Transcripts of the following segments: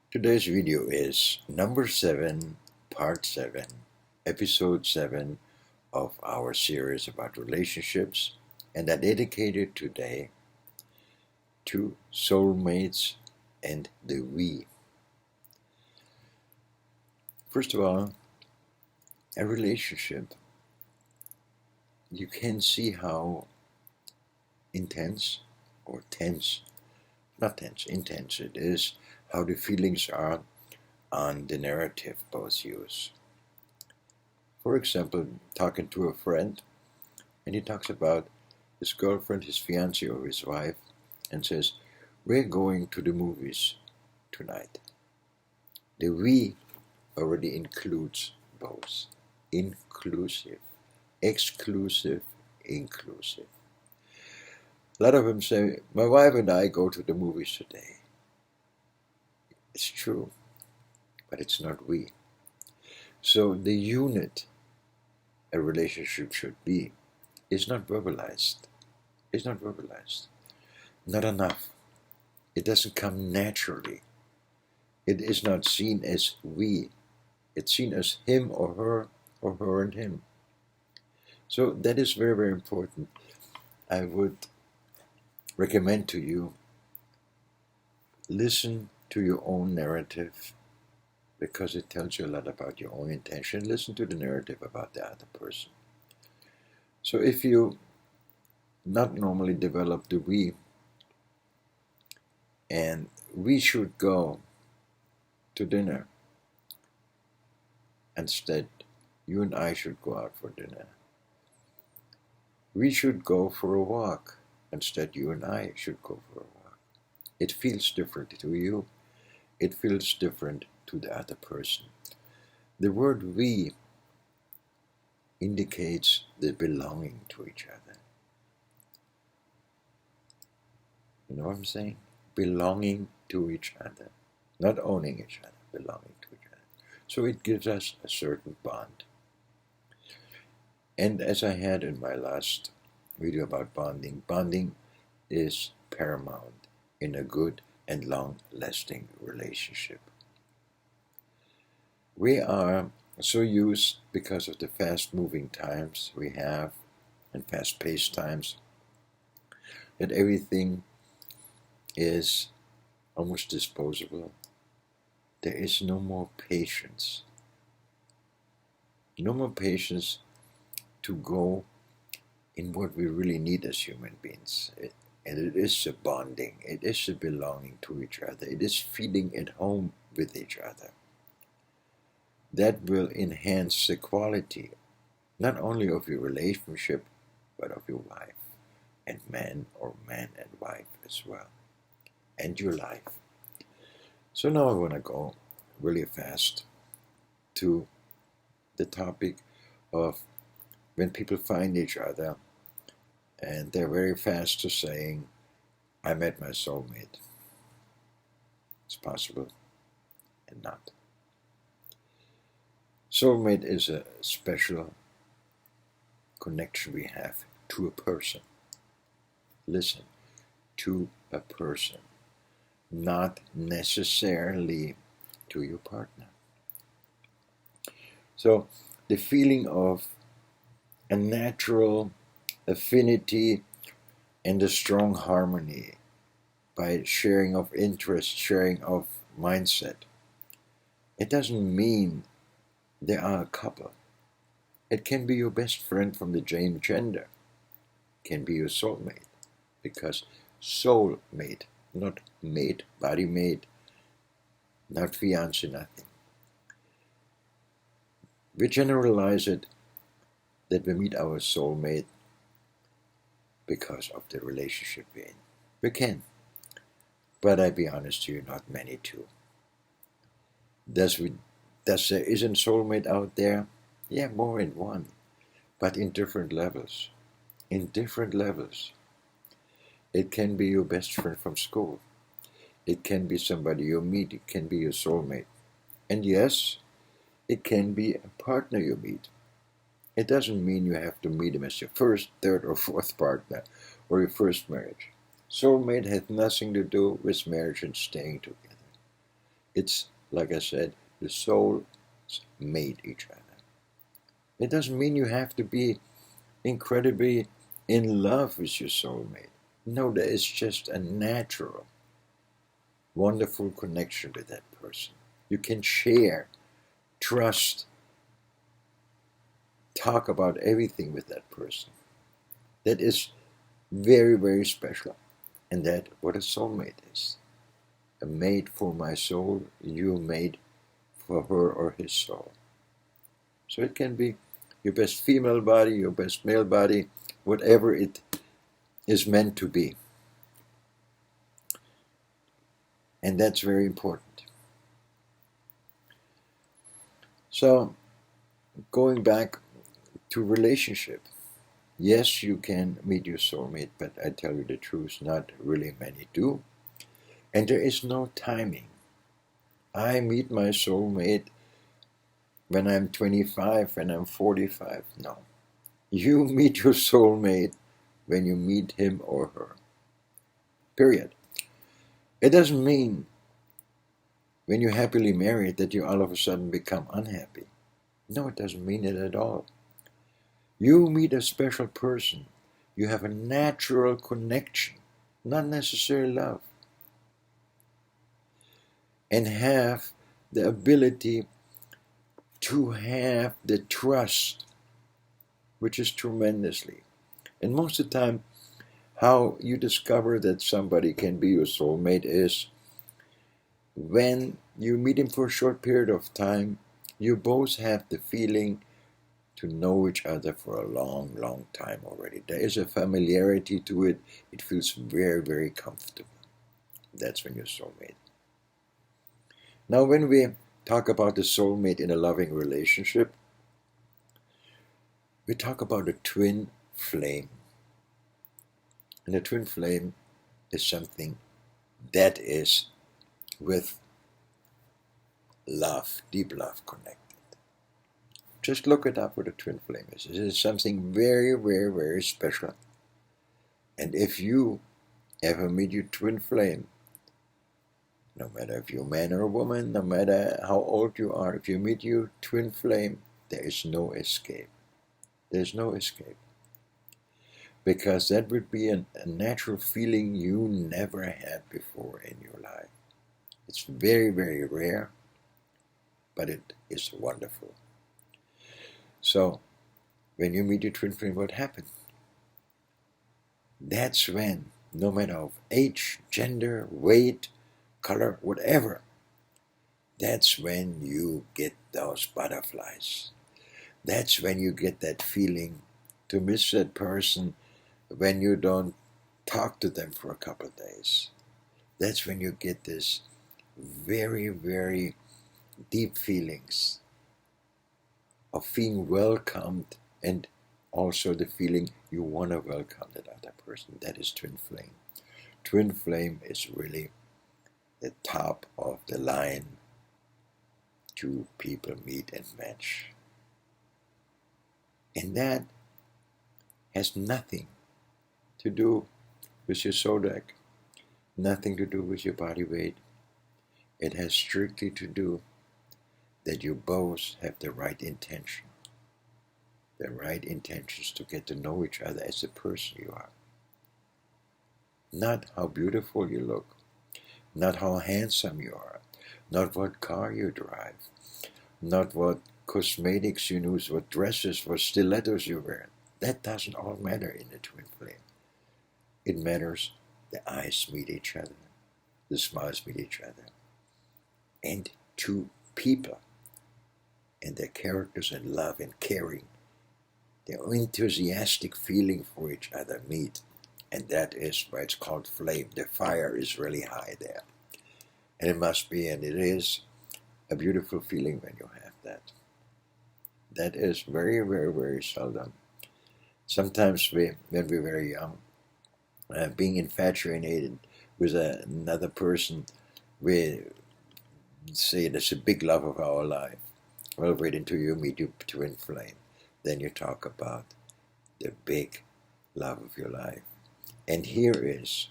Today's video is number 7, part 7, episode 7 of our series about relationships, and I dedicated today to soulmates and the we. First of all, a relationship, you can see how intense or tense, not tense, intense it is, how the feelings are on the narrative both use. For example, talking to a friend, and he talks about his girlfriend, his fiancée, or his wife, and says, "We're going to the movies tonight." The we already includes both. Inclusive. Exclusive, inclusive. A lot of them say, "My wife and I go to the movies today." It's true, but it's not we. So the unit a relationship should be is not verbalized. It's not verbalized. Not enough. It doesn't come naturally. It is not seen as we. It's seen as him or her and him. So that is very, very important. I would recommend to you, listen to your own narrative because it tells you a lot about your own intention. Listen to the narrative about the other person. So if you not normally develop the we, and we should go to dinner, instead you and I should go out for dinner. We should go for a walk, instead you and I should go for a walk. It feels different to you. It feels different to the other person. The word we indicates the belonging to each other. You know what I'm saying? Belonging to each other. Not owning each other, belonging to each other. So it gives us a certain bond. And as I had in my last video about bonding, bonding is paramount in a good and long-lasting relationship. We are so used, because of the fast-moving times we have and fast-paced times, that everything is almost disposable. There is no more patience. No more patience to go in what we really need as human beings. And it is a bonding. It is a belonging to each other. It is feeling at home with each other. That will enhance the quality, not only of your relationship, but of your wife and man, or man and wife as well, and your life. So now I want to go really fast to the topic of when people find each other and they're very fast to saying, "I met my soulmate." It's possible and not. Soulmate is a special connection we have to a person. Listen, to a person, not necessarily to your partner. So the feeling of a natural affinity and a strong harmony by sharing of interest, sharing of mindset, it doesn't mean they are a couple. It can be your best friend from the same gender. It can be your soulmate, because soulmate, not mate, body mate, not fiancé, nothing. We generalize it that we meet our soulmate because of the relationship we're in. We can, but I'll be honest to you, not many do. Does there isn't soulmate out there? Yeah, more than one, but in different levels. In different levels. It can be your best friend from school. It can be somebody you meet. It can be your soulmate. And yes, it can be a partner you meet. It doesn't mean you have to meet him as your first, third, or fourth partner, or your first marriage. Soulmate has nothing to do with marriage and staying together. It's, like I said, the souls mate each other. It doesn't mean you have to be incredibly in love with your soulmate. No, there is just a natural, wonderful connection with that person. You can share, trust, talk about everything with that person. That is very, very special. And that's what a soulmate is. A mate for my soul, you a mate for her or his soul. So it can be your best female body, your best male body, whatever it is meant to be. And that's very important. So, going back to relationship, yes, you can meet your soulmate, but I tell you the truth, not really many do. And there is no timing. I meet my soulmate when I'm 25, when I'm 45. No. You meet your soulmate when you meet him or her. Period. It doesn't mean when you're happily married that you all of a sudden become unhappy. No, it doesn't mean it at all. You meet a special person. You have a natural connection, not necessarily love, and have the ability to have the trust, which is tremendously. And most of the time, how you discover that somebody can be your soulmate is when you meet him for a short period of time, you both have the feeling to know each other for a long, long time already. There is a familiarity to it. It feels very, very comfortable. That's when you're soulmate. Now, when we talk about the soulmate in a loving relationship, we talk about a twin flame. And a twin flame is something that is with love, deep love connected. Just look it up what a twin flame is. It is something very, very, very special. And if you ever meet your twin flame, no matter if you're a man or a woman, no matter how old you are, if you meet your twin flame, there is no escape. There's no escape. Because that would be a natural feeling you never had before in your life. It's very, very rare, but it is wonderful. So, when you meet your twin flame, what happens? That's when, no matter of age, gender, weight, color, whatever, that's when you get those butterflies. That's when you get that feeling to miss that person when you don't talk to them for a couple of days. That's when you get this very, very deep feelings of being welcomed, and also the feeling you want to welcome that other person. That is twin flame. Twin flame is really the top of the line. Two people meet and match. And that has nothing to do with your zodiac, nothing to do with your body weight. It has strictly to do that you both have the right intention. The right intentions to get to know each other as the person you are. Not how beautiful you look, not how handsome you are, not what car you drive, not what cosmetics you use, what dresses, what stilettos you wear. That doesn't all matter in the twin flame. It matters the eyes meet each other, the smiles meet each other, and two people and their characters and love and caring, their enthusiastic feeling for each other meet. And that is why it's called flame. The fire is really high there. And it must be, and it is, a beautiful feeling when you have that. That is very, very, very seldom. Sometimes when we're very young, being infatuated with another person, we say that's a big love of our life. Well, wait until you meet your twin flame. Then you talk about the big love of your life. And here is,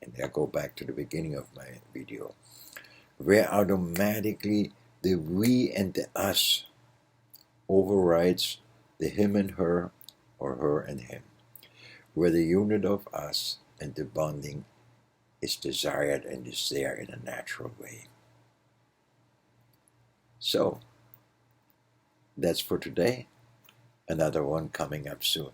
and I go back to the beginning of my video, where automatically the we and the us overrides the him and her, or her and him, where the unit of us and the bonding is desired and is there in a natural way. So, that's for today. Another one coming up soon.